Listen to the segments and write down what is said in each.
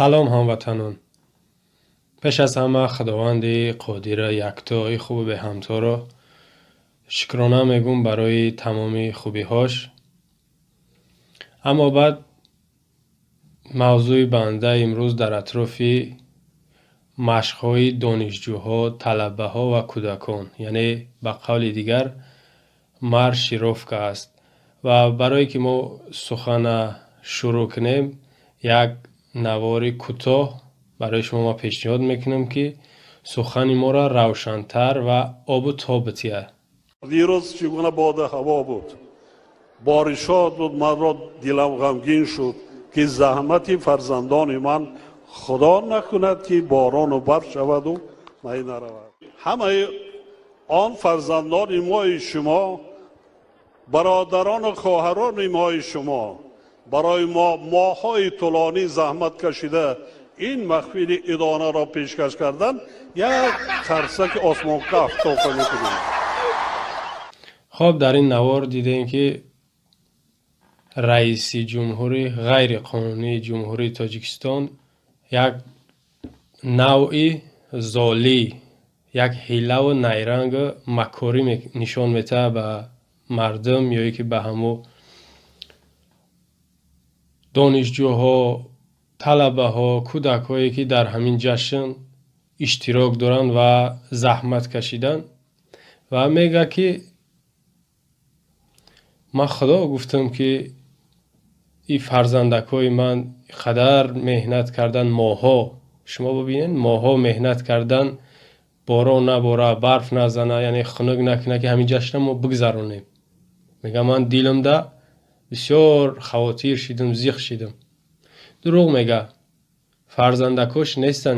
سلام هموطنان. پیش از همه خداوند قادر یکتای خوب به همتا را شکرانه میگم برای تمام خوبی هاش. اما بعد موضوع بنده امروز در اطراف مشق‌های دانشجوها، طلبه ها و کودکان، یعنی به قول دیگر маршировка است. و برای که ما سخن شروع کنیم یک نوار کوتاه برای شما ما پیشنهاد میکنم که سخن ما را روشن‌تر و آب و تابتیه. دیروز چگونه باد هوا بود، بارشات بود، من را دلم غمگین شد که زحمت فرزندان من خدا نکند که باران و برف شود و می نرود. همه آن فرزندان مای شما، برادران و خواهران مای شما برای ما ماهای طولانی زحمت کشیده این محفل ادانه را پیشکش کردن یک خرسک آسمان کف توفه میکنیم. خب در این نوار دیدیم که رئیس جمهوری غیر قانونی جمهوری تاجیکستان یک نوعی زالی، یک حیله و نیرنگ مکاری نشان میده به مردم یا که به همو دانشجوها، طلبه ها، کودک هایی که در همین جشن اشتراک دارن و زحمت کشیدن و میگه که من خدا گفتم که این فرزندک های من قدر مهنت کردن، ماها، شما ببینین ماها مهنت کردن، باران نباره، برف نزنه، یعنی خنک نکنه که همین جشن ما بگذرونیم. میگه من دیلم ده بسیار خواتیر شدم، زیخ شدم. دروغ میگه. فرزندکاش نیستن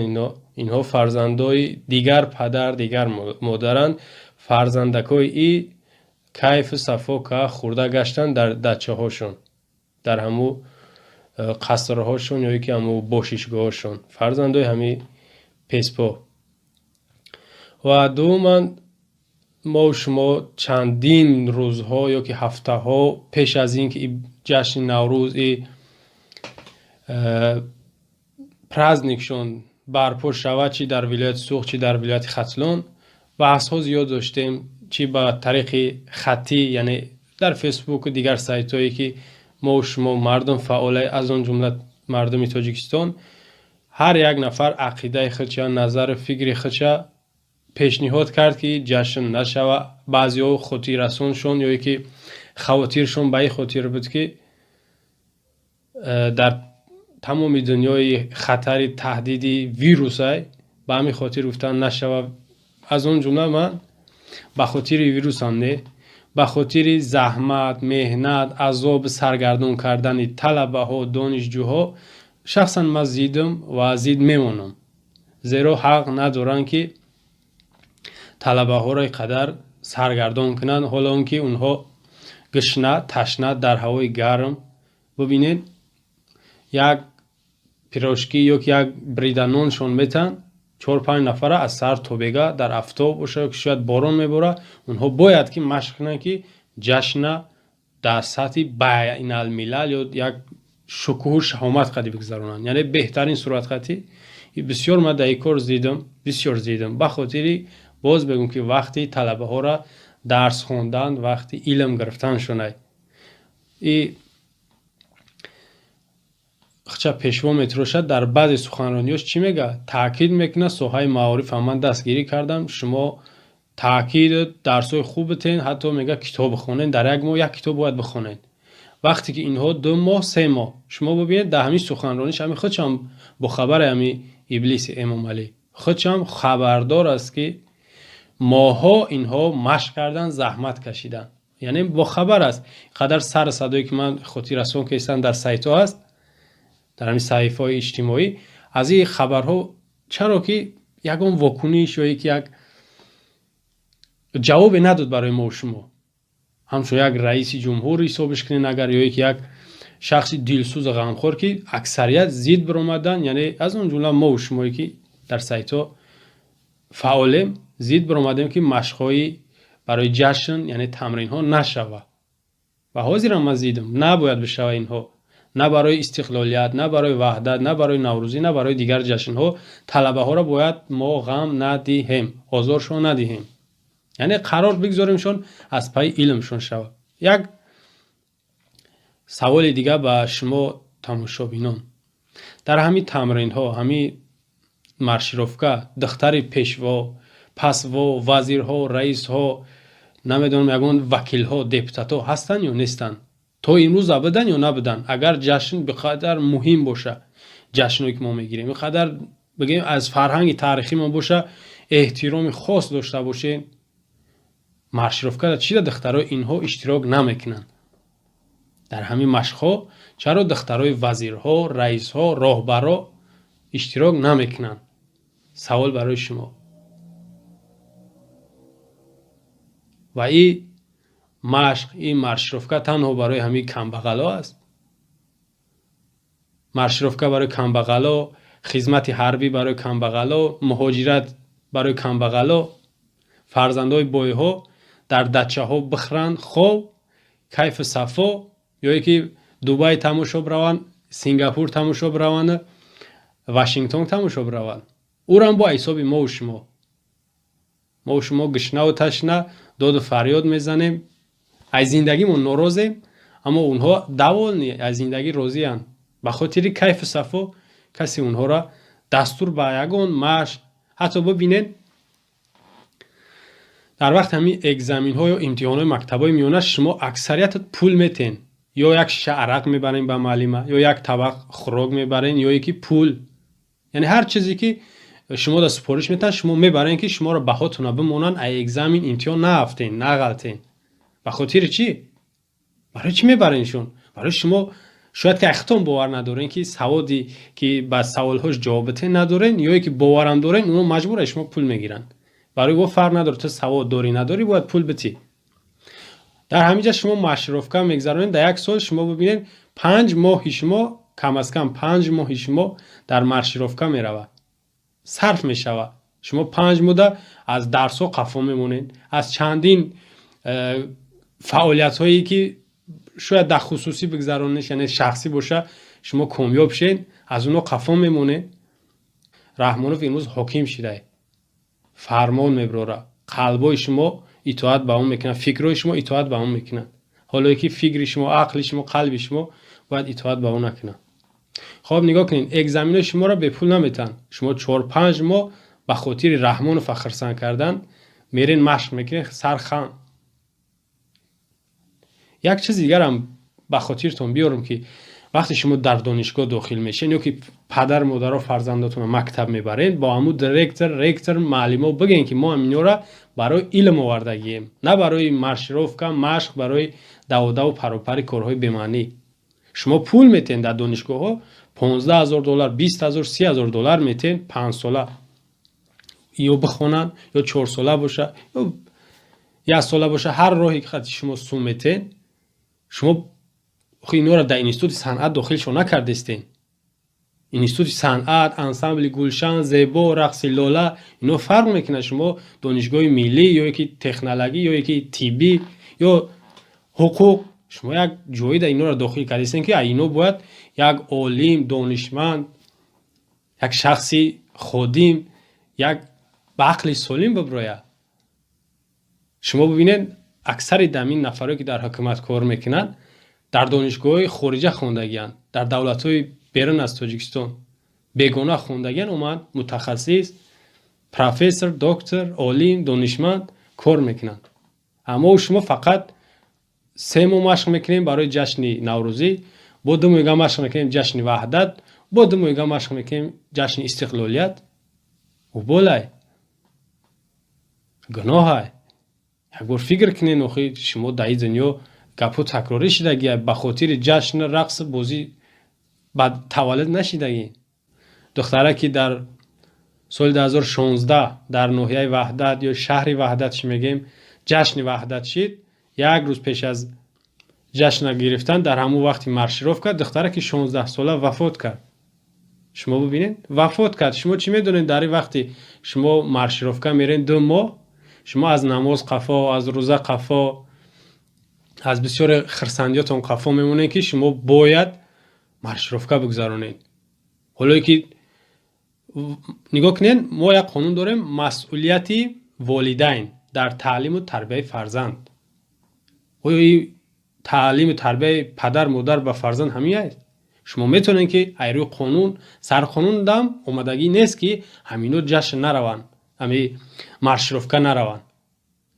اینها فرزندای دیگر پدر، دیگر مادرن. فرزندکای ای کیف صفا که خورده گشتن در دچه هاشون، در همو قصرهاشون یا که همو باشیشگاهاشون، فرزندای همی پیسپا. و دوماً ما و شما چندین روزها یا که هفته ها پیش از این که جشن نوروز پرزنیکشون برپا شود، چی در ولایت سوخ چی در ولایت ختلون، بحث ها زیاد داشتیم، چی با طریق خطی یعنی در فیسبوک و دیگر سایت هایی که ما و شما مردم فعاله از اون جمله مردم تاجیکستان هر یک نفر عقیده خودش، نظر فکری خودش پیشنهاد کرد که جشن نشوه. بعضی ها خاطر رسونشون یا که خواتیرشون به این خاطر بود که در تمام دنیای خطر تهدیدی ویروس های به همین خاطر گفتن نشوه. از اون جمله من به خاطر ویروس هم نه، به خاطر زحمت، مهنت، عذاب سرگردون کردن طلبه ها، دانشجوها شخصا من زیدم و زید میمونم، زیرا حق ندارن که طلبه ها را قدر سرگردان کنند، حالا اونکه اونها گشنه تشنه در هوای گرم. ببینید یک پیراشکی یا یک بریدنون شون میتن 4-5 نفره از سر تا بگه در افتاب باشه که شاید باران میباره، اونها باید که مشق کنن که جشن در سطح بین الملل یا یک شکوه شهامت قدی بگذارونن، یعنی بهترین صورت خطی. بسیار من در این کار زیدم، بسیار زیدم، به خاطری باز بگم که وقتی طلبه ها را درس خوندن، وقتی علم گرفتن شونه، این خچه پیشوا میتروشد در بعضی سخنرانیاش چی میگه؟ تاکید میکنه سوهای معارف هم من دستگیری کردم، شما تاکید درسای خوب تین، حتی میگه کتاب خونین، در یک ماه یک کتاب باید بخونین. وقتی که اینها 2 ماه 3 ماه، شما ببینید در همین سخنرانیش همین خودش هم با خبر همین ابلیس امام علی خودش هم خبردار است که ماها اینها مشق کردن، زحمت کشیدن، یعنی با خبر است. قدر سر صدایی که من خاطر رسون که در سایت ها هست، در همین صحیفه های اجتماعی، از این خبرها، چرا که یکم واکنش یا یک جواب نداد برای ما و شما، همچون یک رئیس جمهوری حسابش کنین اگر یا یک شخصی دلسوز غمخور که اکثریت زید برآمدن، یعنی از اون جمله ما و شما که در سایت ها فعالیم زید برآمدیم که مشق‌های برای جشن یعنی تمرین ها نشوه و حاضرم من زیدم نباید بشوه اینها. نه برای استقلالیت، نه برای وحدت، نه برای نوروزی، نه برای دیگر جشن‌ها طلبه ها را باید ما غم ندهیم، آزارشون ندهیم. یعنی قرار بگذاریمشون از پای علمشون شود. یک سوال دیگه به شما تماشابینان، در همین تمرین ها، همین مارشировка دختر پیشوا، پسوا، وزیرها، رئیس ها، نمیدونم یگان وکیل ها، دپوتات ها هستن یا نیستن؟ تا امروز بدن یا نبدن؟ اگر جشن بقدر مهم باشه، جشنی که ما میگیریم بقدر بگیم از فرهنگ تاریخی ما باشه، احترام خاص داشته باشه، مارشировка چرا دخترها اینها اشتراک نمیکنن؟ در همین مشق‌ها چرا دخترای وزیرها، رئیس‌ها، راهبرا اشتراک نمیکنن؟ سوال برای شما. و این مشق، این مارشировка تنها برای همین کمبغلا است؟ مارشировка برای کمبغلا، خدمت حربی برای کمبغلا، مهاجرت برای کمبغلا، فرزندای بایها در دچه ها بخرند خوب، کیف صفا، یا یکی دوبای تماشا بروند، سینگاپور تماشا بروند، واشنگتن تماشا بروند. او را با حساب ما و شما گشنه و تشنه داد و فریاد میزنیم، از زندگی من ناراضیم، اما اونها دوال نی از زندگی راضی اند. به خاطر کیف صفا کسی اونها را دستور به یگان مشق. حتی ببینید در وقت همین اگزامین ها یا امتحان های مکتب های میانه شما اکثریت پول میتین، یا یک شعرق میبرین به معلمه، یا یک طبق خوراک میبرین، یا یکی پول. یعنی هر چیزی که شما دا سپارش میتن شما میبرین که شما را بهاتون بمونن ای اگزامین امتحان نرفتین، نغلطین. به خاطر چی؟ برای چی میبرینشون؟ برای شما شاید که اختم باور ندارین که سوادی که با سوالهاش جوابته ندارین، یا که باورم دارین اونو مجبور شما پول میگیرن. برای گفت فرق نداره تو سواد داری نداری باید پول بتی. در همینجا شما مارشировка میگذرونین، در یک سال شما ببینین 5 ماه شما کم از کم 5 ماه شما در مارشировка میروه، صرف میشوه. شما 5 ماه از درس ها قفا میمونین، از چندین فعالیت هایی که شاید در خصوصی بگذرونین، یعنی شخصی باشه، شما کامیاب شین، از اونها قفا میمونه. رحمانوف امروز حاکم شده، فرمان میبره، قلبای شما اطاعت به اون میکنن، فکرای شما اطاعت به اون میکنن. حالا که فکر شما، عقل شما، قلب شما باید اطاعت به اون نکنن. خب نگاه کنین، اگزامین شما را به پول نمیتن. شما 4-5 ماه به خاطر رحمانوف خرسان کردن میرین مشق میکنین سرخم. یک چیز دیگر هم به خاطرتون بیارم که وقتی شما در دانشگاه داخل میشین یا که پدر مادر و فرزنداتون مکتب میبرین، با همون رکتر معلم ها بگین که ما اینا را برای علم آوردگیم، نه برای مارشировка مشق، برای دوده و پروپر کارهای بی‌معنی. شما پول میتین در دانشگاه ها $15,000 $20,000 $30,000 میتین 5 ساله، یا بخونن یا 4 ساله باشه یا 1 ساله باشه، هر راهی که خاطر شما سو میتین. شما خو اینا را در انستیتوت صنعت داخل شو نکردستین. انستیتوت صنعت، انسامبل گلشن، زیبا، رقص لاله اینا فرق میکنه. شما دانشگاه ملی یا یکی تکنولوژی یا یکی طبی یا حقوق، شما یک جایی در اینا را داخل کردستین که اینا باید یک عالم، دانشمند، یک شخصی خادم، یک عقل سالم ببره. شما ببینید اکثر دمین نفرایی که در حکومت کار میکنن در دانشگاه خارجه خوندگیان، در دولت‌های بیرون از تاجیکستان بیگانه خوندگیان، اومد متخصص، پروفسور، دکتر، عالم، دانشمند کار میکنن. اما شما فقط 3 ماه مشق میکنیم برای جشن نوروزی، با 2 ماه مشق میکنیم جشن وحدت، با 2 ماه مشق میکنیم جشن استقلالیت. و بالای گناه. یک بار فکر کنین آخه شما در این دنیا گپو تکراری شدگی به خاطر جشن رقص بازی بعد تولد نشدگی. دختره که در سال 2016 در ناحیه وحدت یا شهر وحدت میگیم جشن وحدت شد، یک روز پیش از جشن گرفتن در همون وقتی مارشировка دختره که 16 ساله وفات کرد. شما ببینید وفات کرد. شما چی میدونید در این وقتی شما مارشировка میرین 2 ماه، شما از نماز قفا، از روزه قفا، از بسیار خرسندیاتون قفا میمونه که شما باید маршировка бигзаронед. ҳолое ки нигоҳ кунед, мо як қонун дорем, масъулияти волидайн дар таълиму тарбияи фарзанд. оё ин таълиму тарбияи падар модар ба фарзанд ҳамин аст? шумо метавонед ки айрӯи қонун сарқонун дам омадагӣ нест ки ҳамино ҷашн нараванд, ҳами маршировка нараванд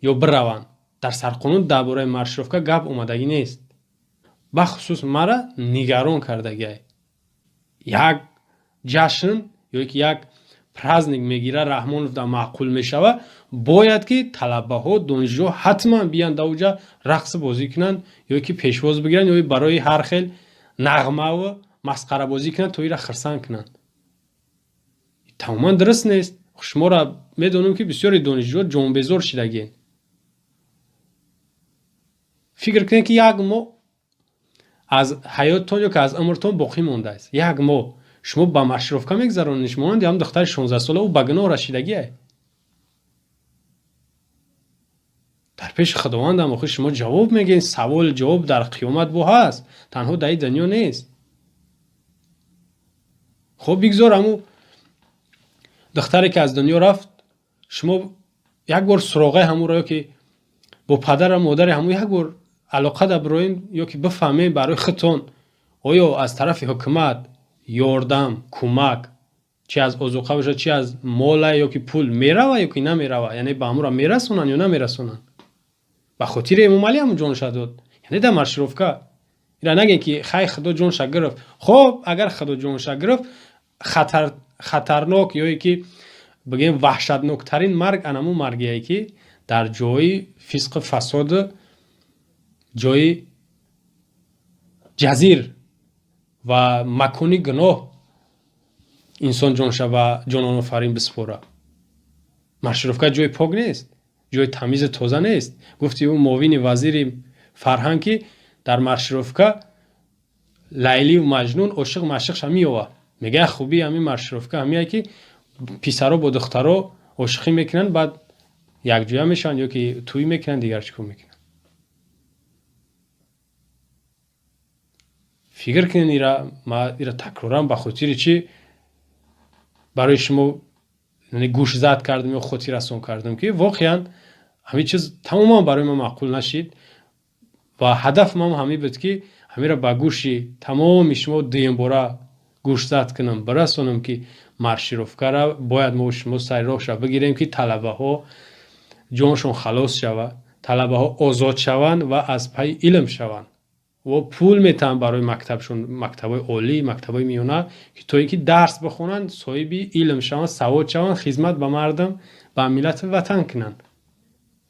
ё бираванд. дар сарқонун дар бораи маршировка гап омадагӣ нест. бахусус мара нигарон кардагиай. як ҷашн ё ки як праздник мегира Раҳмонов дар маъқул мешава, бояд ки талабаҳо донишҷӯ ҳатман биянд дар оҷа рақсу бозӣ кунанд ё ки пешвоз бигиранд ё барои ҳар хел нағмаву масқарабозӣ кунанд то ира хирсанд кунанд. тамоман дуруст нест. шуморо медонам ки бисёри донишҷӯ ҷонбезор шидагиен. фикр кунед ки як моҳ аз ҳаёттон ё ки аз умртон боқӣ мондааст. як моҳ шумо ба маршировка мегзаронед, монанди ҳам духтари 16 сола ӯ ба гуноҳ расидагиай. дар пеши худовандам охир шумо ҷавоб мегӯед. савол ҷавоб дар қиёмат бо ҳаст, танҳо дар ин дунё нест. хоб бигзор ҳаму духтаре ки аз дунё рафт, шумо як бор суроғаи ҳамуро ё ки бо падару модари ҳаму як бор алоқа дар бироем ё ки бифаҳмем барои худтон оё аз тарафи ҳукумат ёрдам, кӯмак, чи аз озуқа бошад, чи аз мола ё ки пул мерава ё ки намерава, яъне ба ҳамуро мерасонанд ё намерасонанд. ба хотири Эмомалӣ ҳамун ҷонша дод, яъне дар маршировка. ира нагем ки хай худо ҷонша гирифт. хоб агар худо ҷонша гирифт, хатарнок ё ки бигем ваҳшатноктарин марг анаму маргие ки дар ҷои фисқу фасоду ҷои ҷазир ва макони гуноҳ инсон ҷонша ва ҷононофарин биспора. маршировка ҷои пок нест, ҷои тамизу тоза нест. гуфти ӯ муовини вазири фарҳанг ки дар маршировка Лайли ва Маҷнун ошиқ машиқша меёва. мега хуби ҳамин маршировка ҳамия ки писаро бо духтаро ошиқӣ мекунанд, баъд якҷоя мешаванд ё ки тӯй мекунанд, дигар чӣ кор мекунанд. фикр кунед. ма ира такроран ба хотири чӣ барои шумо гӯшзад кардам ё хотиррасон кардам ки воқеан ҳамин чиз тамоман барои ман маъқул нашид ва ҳадаф ман ҳамин буд ки ҳамира ба гӯши тамоми шумо дуюмбора гӯшзад кунам, бирасонам ки маршировкара бояд мо шумо сайри роҳша бигирем ки талабаҳо ҷоншон халос шава, талабаҳо озод шаванд ва аз пай илм шаванд. ва пул метаванд барои мактабшон, мактабҳои олӣ, мактабҳои миёна, ки то ин ки дарс бихонанд, соҳиби илм шаванд, савод шаванд, хизмат ба мардам, ба миллати ватан кунанд.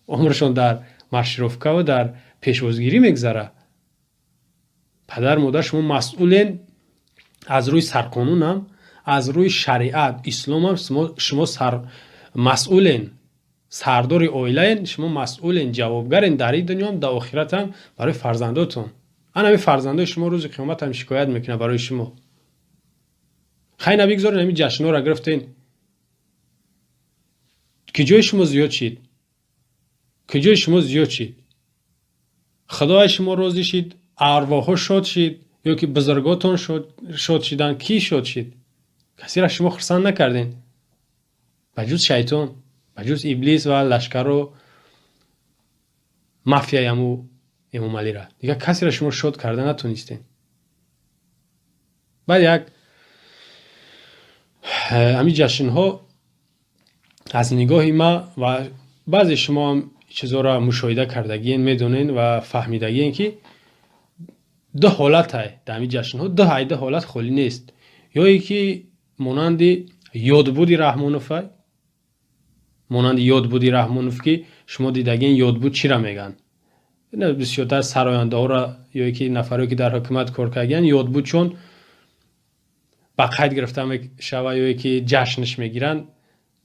умршон дар маршировка ва дар пешвозгирӣ мегзара. падар модар шумо масъулен аз рӯи сарқонунам, аз рӯи шариат исломам шумо масъулен, сардори оилаен, шумо масъулен, ҷавобгарен дар ин дунёам, дар охиратам барои фарзандотон. ҳамин фарзандои шумо рӯзи қиёмат ҳам шикоят мекунад барои шумо. хай набигзорен ҳамин ҷашнҳоро гирифтен. киҷои шумо зиёд шид? киҷои шумо зиёд шид? худои шумо розӣ шид? арвоҳҳо шод шид? ё ки бузурготон шод шиданд? кӣ шод шид? касиро шумо хурсанд накарден ба ҷуз шайтон, ба ҷуз иблис ва лашкару мафияи ҳаму Эмомалира. дигар касиро шумо шод карда натонистен. баъд як ҳамин ҷашнҳо аз нигоҳи ман ва баъзе шумо ҳам чизоро мушоҳида кардагиен, медонен ва фаҳмидагиен ки ду ҳолатай дар ҳамин ҷашнҳо, ду ҳолат холӣ нест. ёе ки монанди ёдбуди Раҳмоновай, монанди ёдбуди Раҳмонов ки шумо дидагиен ёдбуд чиро мегӯянд. бисёртар сарояндаҳоро ёе ки нафаре ки дар ҳукумат кор кардагиан ёдбуд чун ба қайд гирифта мешава ёе ки ҷашнш мегиранд,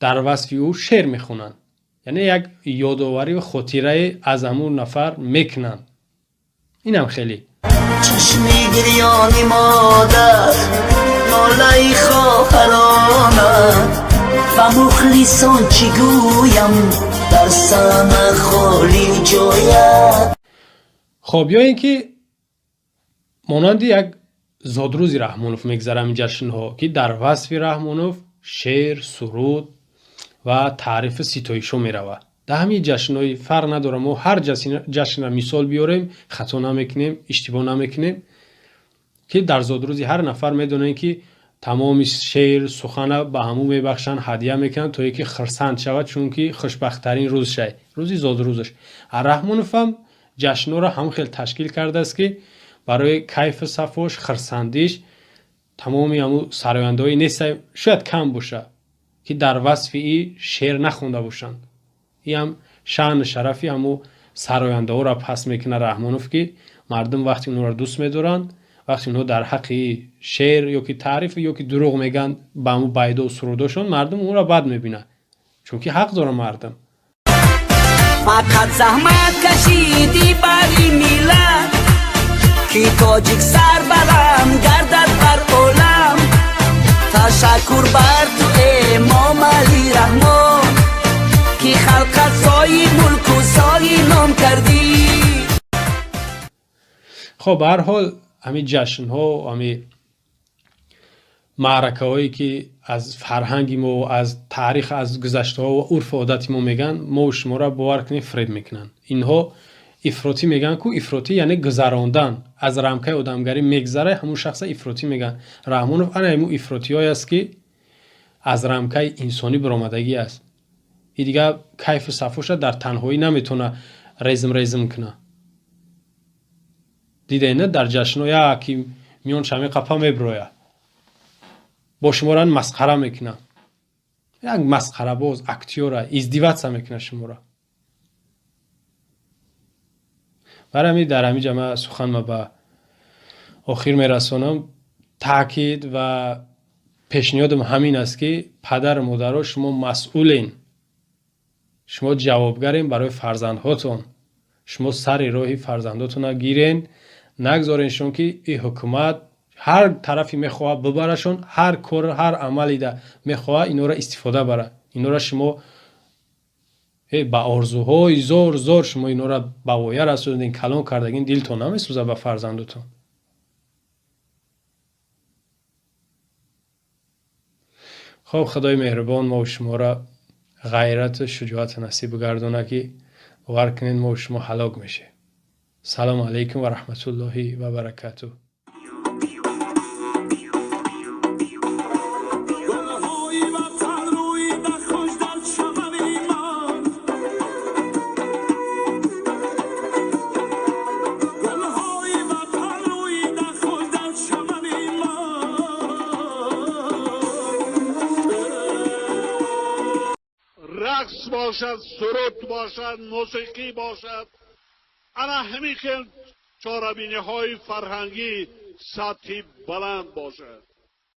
дар васфи ӯ шеър мехонанд. яъне як ёдоварӣ хотираи аз ҳамун нафар мекунанд. инам хеле چشمی گریانی مادر نالای خواهرانم و مخلصان چی گویم در سمه خالی جاید. خب یا اینکه مانند یک زادروزی رحمانوف میگذره این جشن ها که در وصف رحمانوف شعر، سرود و تعریف ستایشو میروه. در همین جشن های فرق نداره، ما هر جشن را مثال بیاریم خطا نمیکنیم، اشتباه نمیکنیم، که در زادروزی هر نفر میدونه که تمام شعر سخن به همو میبخشن، هدیه میکنن تا یکی خرسند شود، چون که خوشبخت‌ترین روز شه، روزی زادروزش. رحمانوف هم جشن را هم خیلی تشکیل کرده است که برای کیف صفوش، خرسندیش، تمامی همو سراینده‌های نیست شاید کم باشه که در وصف ای شعر نخونده باشن. این هم شأن شرفی همو سراینده ها را پس میکنه رحمانوف که مردم وقتی اونها را دوست میدارن، وقتی اونها در حق شعر یا که تعریف یا که دروغ میگن به همو بیده و سروداشون، مردم اون را بد میبینه، چون که حق داره مردم. فقط زحمت کشیدی برای میلاد که تاجیک سر بلند گردد بر عالم. تشکر بر تو امام علی رحمان که خلقت سایی ملک و سایی نام کردی. خب به هر حال همین جشن ها و همین معرکه هایی که از فرهنگی ما، از تاریخ، از گذشته ها و عرف و عادت ما میگن، ما و شما را باور کنید فریب میکنن. اینها افراطی میگن که افراطی یعنی گذراندن، از رمکه آدمگری میگذره، همون شخص افراطی میگن. رحمانوف انا همون افراطی های است که از رمکه انسانی برآمدگی است. این دیگه کیف صفوش در تنهایی نمیتونه ریزم کنه. دیده نه در جشن‌ها که میون شمی قپا میبرویه، با شما را مسخره میکنه، یک مسخره باز، اکتیوره، ازدیوت میکنه شما را. برای همین در همین جمع سخن ما به آخر میرسانم. تاکید و پیشنهادم همین است که پدر و مادرها شما مسئولین، شما جوابگرین برای فرزندهاتون. شما سر راهی فرزنداتون را گیرین، نگذارینشون که این حکومت هر طرفی میخواه ببرشون، هر کار، هر عملی ده میخواه اینا را استفاده بره. اینا را شما با آرزوهای زور شما اینا را به وایه رسوندین، کلان کردگین، دلتون نمیسوزه به فرزندتون. خب خدای مهربان ما و شما را غیرت و شجاعت نصیب بگردونه که باور کنین ما و شما هلاک میشه. سلام علیکم و رحمت الله و برکاته. رقص باشد، سرود باشد، موسیقی باشد، انا همین که چاربینی های فرهنگی سطحی بلند باشد.